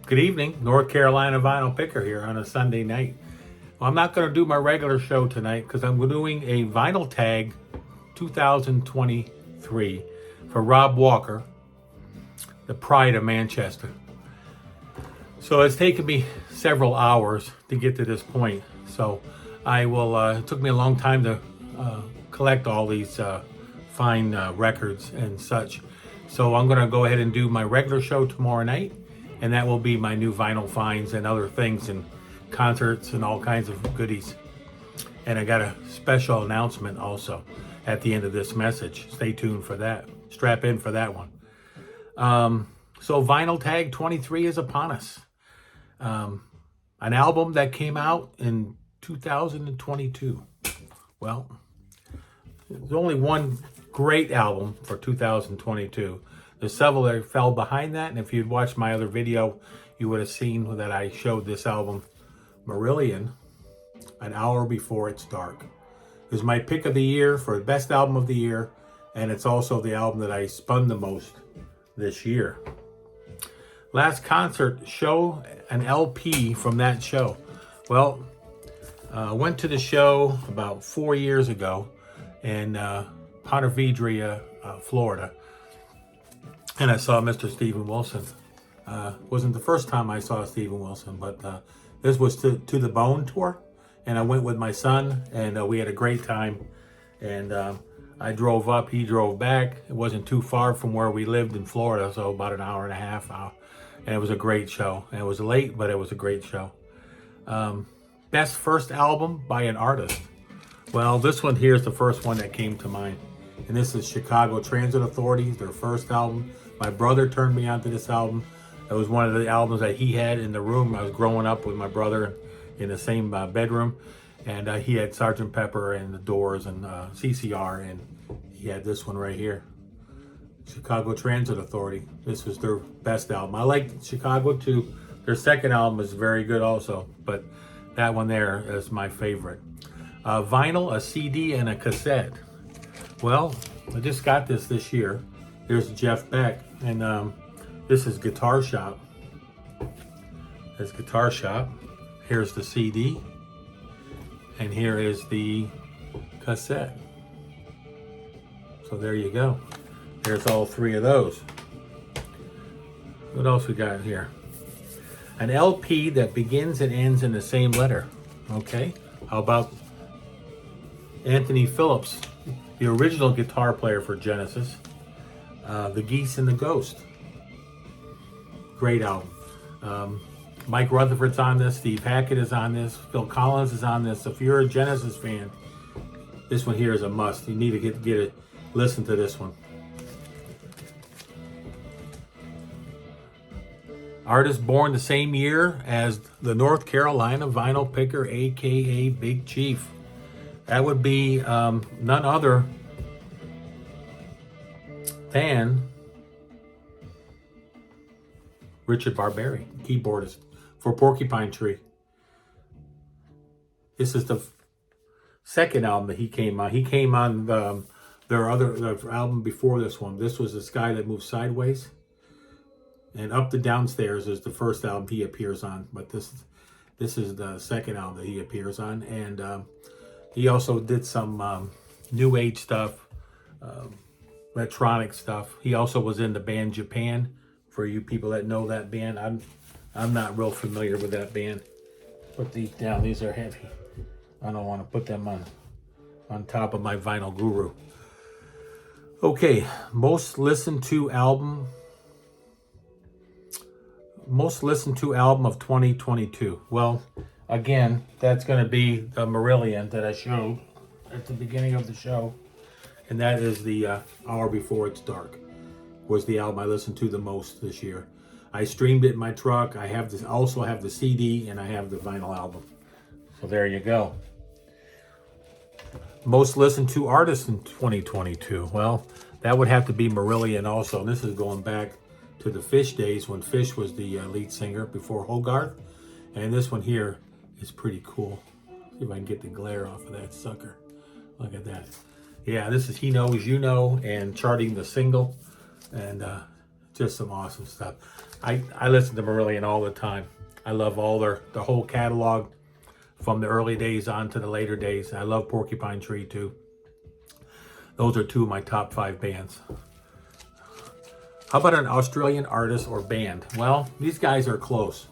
Good evening, North Carolina Vinyl Picker here on a Sunday night. Well, I'm not going to do my regular show tonight because I'm doing a Vinyl Tag 2023 for Rob Walker, the pride of Manchester. So it's taken me several hours to get to this point. So it took me a long time to collect all these fine records and such. So I'm going to go ahead and do my regular show tomorrow night. And that will be my new vinyl finds and other things and concerts and all kinds of goodies. And I got a special announcement also at the end of this message. Stay tuned for that. Strap in for that one. So Vinyl Tag 23 is upon us. An album that came out in 2022. Well, there's only one great album for 2022. There's several that fell behind that, and if you'd watched my other video, you would have seen that I showed this album, Marillion, an hour before it's dark. It was my pick of the year for the best album of the year, and it's also the album that I spun the most this year. Last concert show, an LP from that show. Well, I went to the show about 4 years ago in Ponte Vedra, Florida. And I saw Mr. Steven Wilson. Wasn't the first time I saw Steven Wilson, but this was to the Bone tour. And I went with my son, and we had a great time. And I drove up, he drove back. It wasn't too far from where we lived in Florida, so about an hour and a half. And it was a great show. And it was late, but it was a great show. Best first album by an artist. Well, this one here is the first one that came to mind. And this is Chicago Transit Authority, their first album. My brother turned me on to this album. It was one of the albums that he had in the room. I was growing up with my brother in the same bedroom. And he had Sgt. Pepper and The Doors and CCR. And he had this one right here. Chicago Transit Authority. This was their best album. I like Chicago too. Their second album is very good also. But that one there is my favorite. Vinyl, a CD, and a cassette. Well, I just got this year. Here's Jeff Beck, and this is Guitar Shop. That's Guitar Shop. Here's the CD, and here is the cassette. So there you go. There's all three of those. What else we got here? An LP that begins and ends in the same letter. Okay, how about Anthony Phillips, the original guitar player for Genesis, The Geese and the Ghost. Great album. Mike Rutherford's on this, Steve Hackett is on this, Phil Collins is on this. If you're a Genesis fan, this one here is a must. You need to listen to this one. Artist born the same year as the North Carolina Vinyl Picker, aka Big Chief. That would be none other than Richard Barberi, keyboardist for Porcupine Tree. This is the second album that he came on. He came on their album before this one. This was The Sky That Moves Sideways. And Up the Downstairs is the first album he appears on. But this is the second album that he appears on. And he also did some new age stuff, electronic stuff. He also was in the band Japan. For you people that know that band, I'm not real familiar with that band. Put these down. These are heavy. I don't want to put them on top of my Vinyl Guru. Okay, most listened to album of 2022. Well, again, that's going to be the Marillion that I showed at the beginning of the show. And that is the Hour Before It's Dark. Was the album I listened to the most this year. I streamed it in my truck. I also have the CD, and I have the vinyl album. So there you go. Most listened to artists in 2022. Well, that would have to be Marillion also. And this is going back to the Fish days when Fish was the lead singer before Hogarth. And this one here is pretty cool. See if I can get the glare off of that sucker. Look at that. Yeah, this is He Knows You Know and Charting the Single. And just some awesome stuff. I listen to Marillion all the time. I love all the whole catalog from the early days on to the later days. I love Porcupine Tree too. Those are two of my top 5 bands. How about an Australian artist or band? Well, these guys are close.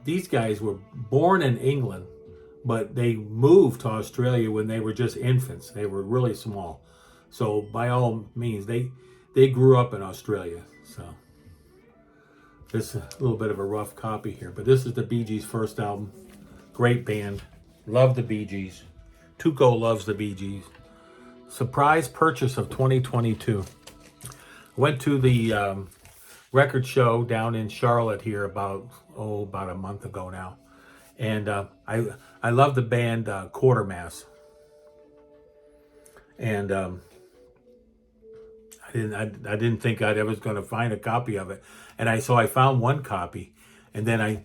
These guys were born in England, but they moved to Australia when they were just infants. They were really small. So by all means, they grew up in Australia. So this is a little bit of a rough copy here, but this is the Bee Gees' first album. Great band. Love the Bee Gees. Tuco loves the Bee Gees. Surprise purchase of 2022. Went to the record show down in Charlotte here about a month ago now. And I love the band Quartermass. And I didn't think I'd ever going to find a copy of it. And I found one copy, and then I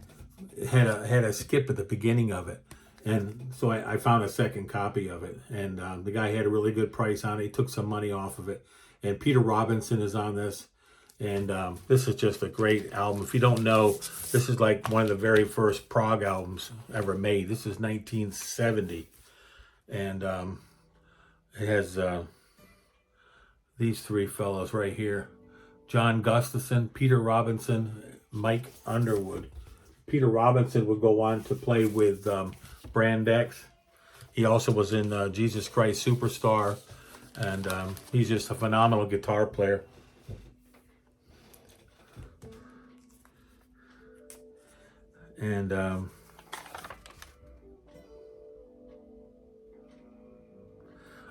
had a skip at the beginning of it. And so I found a second copy of it. And the guy had a really good price on it. He took some money off of it. And Peter Robinson is on this. And this is just a great album. If you don't know, this is like one of the very first prog albums ever made. This is 1970. And it has these 3 fellows right here. John Gustafson, Peter Robinson, Mike Underwood. Peter Robinson would go on to play with Brand X. He also was in Jesus Christ Superstar. And he's just a phenomenal guitar player. And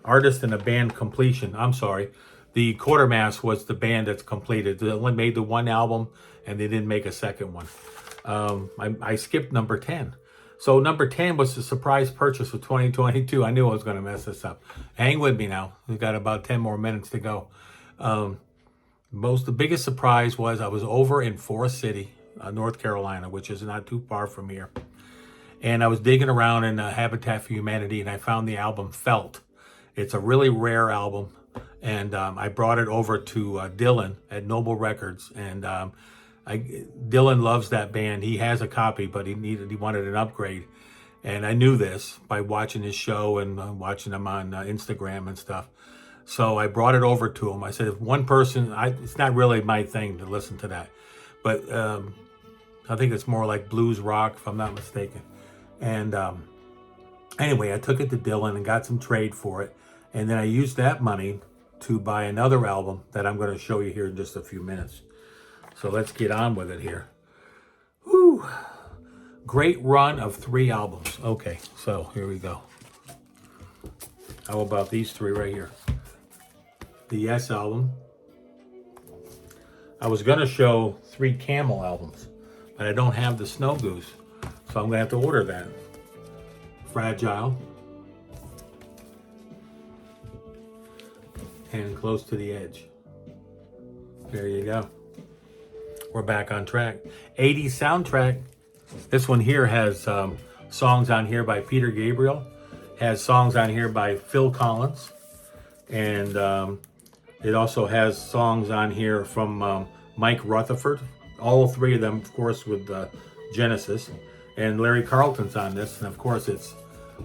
artist and a band completion. I'm sorry. The Quartermass was the band that's completed. They only made the one album, and they didn't make a second one. I skipped number 10. So number 10 was the surprise purchase of 2022. I knew I was going to mess this up. Hang with me now. We've got about 10 more minutes to go. The biggest surprise was I was over in Forest City, North Carolina, which is not too far from here. And I was digging around in Habitat for Humanity, and I found the album Felt. It's a really rare album. And I brought it over to Dylan at Noble Records. And Dylan loves that band. He has a copy, but he wanted an upgrade. And I knew this by watching his show and watching him on Instagram and stuff. So I brought it over to him. I said, if one person, it's not really my thing to listen to that. But I think it's more like blues rock, if I'm not mistaken. And anyway, I took it to Dylan and got some trade for it. And then I used that money to buy another album that I'm going to show you here in just a few minutes. So let's get on with it here. Woo! Great run of 3 albums. Okay, so here we go. How about these 3 right here? The Yes album. I was going to show 3 Camel albums, but I don't have the Snow Goose, so I'm going to have to order that. Fragile. And Close to the Edge. There you go. We're back on track. 80s soundtrack. This one here has songs on here by Peter Gabriel. Has songs on here by Phil Collins. And it also has songs on here from Mike Rutherford. All 3 of them, of course, with Genesis. And Larry Carlton's on this. And of course, it's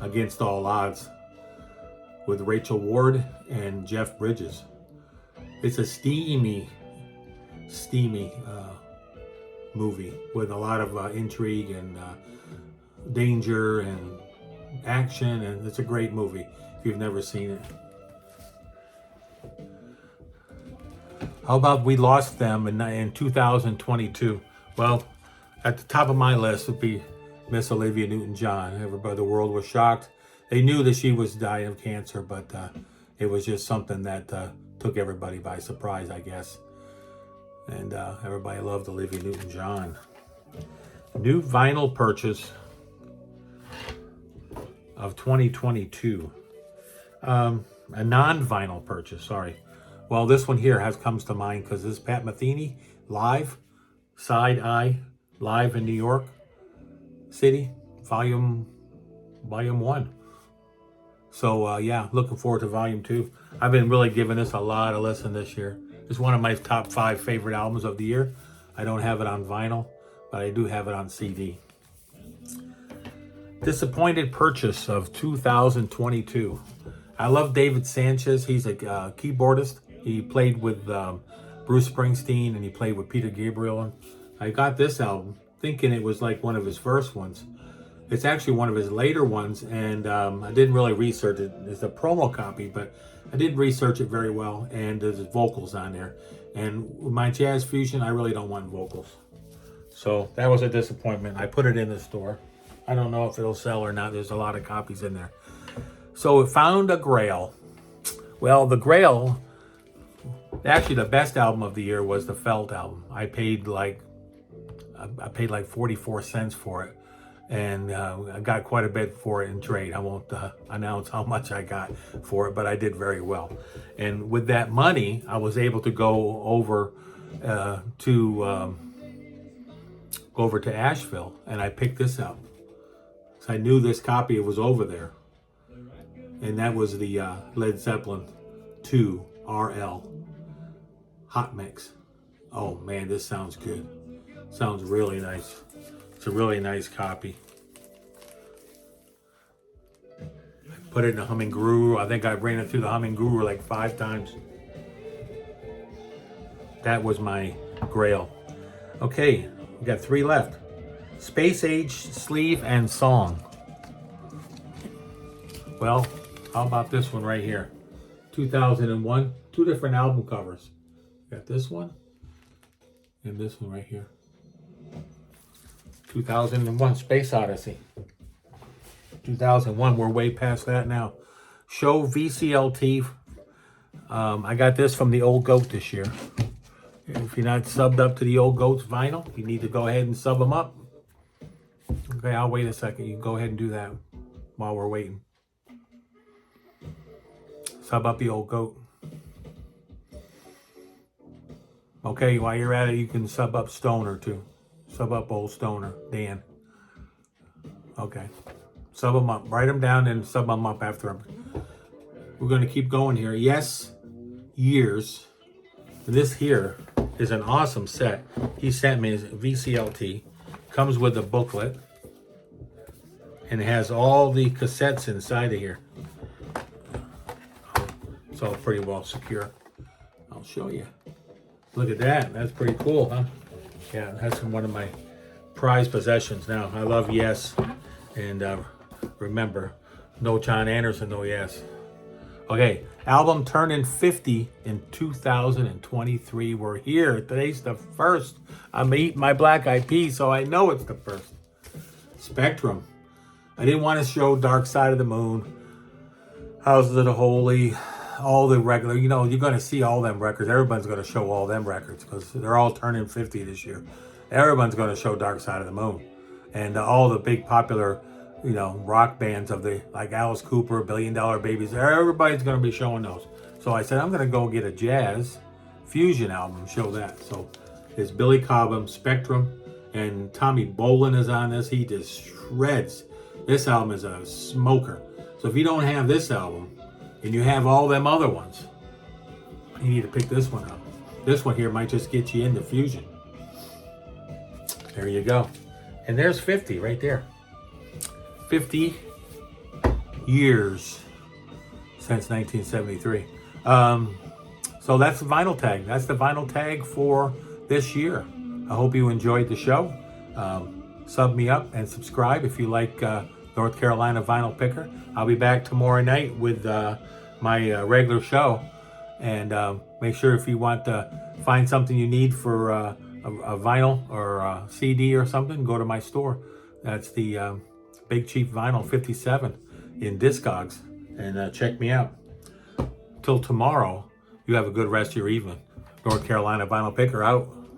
Against All Odds with Rachel Ward and Jeff Bridges. It's a steamy movie with a lot of intrigue and danger and action, and it's a great movie if you've never seen it. How about We Lost Them in 2022? Well, at the top of my list would be Miss Olivia Newton-John. Everybody, the world was shocked. They knew that she was dying of cancer, but it was just something that took everybody by surprise, I guess. And everybody loved Olivia Newton-John. New vinyl purchase of 2022. A non-vinyl purchase, sorry. Well, this one here comes to mind because this is Pat Metheny live, Side Eye, live in New York City, volume 1. So yeah, looking forward to volume 2. I've been really giving this a lot of listen this year. It's one of my top 5 favorite albums of the year. I don't have it on vinyl, but I do have it on CD. Disappointed purchase of 2022. I love David Sanchez. He's a keyboardist. He played with Bruce Springsteen and he played with Peter Gabriel. I got this album thinking it was like one of his first ones. It's actually one of his later ones, and I didn't really research it. It's a promo copy, but I did research it very well, and there's vocals on there. And with my jazz fusion, I really don't want vocals. So that was a disappointment. I put it in the store. I don't know if it'll sell or not. There's a lot of copies in there. So found a Grail. Well, the Grail, actually the best album of the year was the Felt album. I paid like 44 cents for it. And I got quite a bit for it in trade. I won't announce how much I got for it, but I did very well. And with that money, I was able to go over to Asheville, and I picked this up. So I knew this copy was over there, and that was the Led Zeppelin 2 RL Hot Mix. Oh man, this sounds good. Sounds really nice. It's a really nice copy. I put it in the Humming Guru. I think I ran it through the Humming Guru like 5 times. That was my Grail. Okay, we got 3 left. Space Age Sleeve and Song. Well, how about this one right here? 2001, 2 different album covers. Got this one and this one right here. 2001 Space Odyssey. 2001, we're way past that now. Show VCLT. I got this from the Old Goat this year. If you're not subbed up to the Old Goat's vinyl, you need to go ahead and sub them up. Okay, I'll wait a second. You can go ahead and do that while we're waiting. Sub up the Old Goat. Okay, while you're at it, you can sub up Stoner too. Sub up Old Stoner, Dan. Okay. Sub them up. Write them down and sub them up after them. We're going to keep going here. Yes, Years. This here is an awesome set. He sent me his VCLT. Comes with a booklet. And it has all the cassettes inside of here. It's all pretty well secure. I'll show you. Look at that. That's pretty cool, huh? Yeah, that's one of my prized possessions now. I love Yes. And remember, no John Anderson, no Yes. Okay, album turning 50 in 2023. We're here. Today's the 1st. I'm eating my Black Eyed Peas, so I know it's the 1st. Spectrum. I didn't want to show Dark Side of the Moon, Houses of the Holy, all the regular, you know, you're going to see all them records. Everyone's going to show all them records because they're all turning 50 this year. Everyone's going to show Dark Side of the Moon. And all the big popular, you know, rock bands of the, like Alice Cooper, Billion Dollar Babies, everybody's going to be showing those. So I said, I'm going to go get a jazz fusion album and show that. So it's Billy Cobham, Spectrum, and Tommy Bolin is on this. He just shreds. This album is a smoker. So if you don't have this album, and you have all them other ones, you need to pick this one up. This one here might just get you into fusion. There you go. And there's 50 right there. 50 years since 1973. So that's the vinyl tag. That's the vinyl tag for this year. I hope you enjoyed the show. Sub me up and subscribe if you like North Carolina Vinyl Picker. I'll be back tomorrow night with my regular show. And make sure if you want to find something you need for a vinyl or a CD or something, go to my store. That's the Big Cheap Vinyl 57 in Discogs. And check me out. Till tomorrow, you have a good rest of your evening. North Carolina Vinyl Picker out.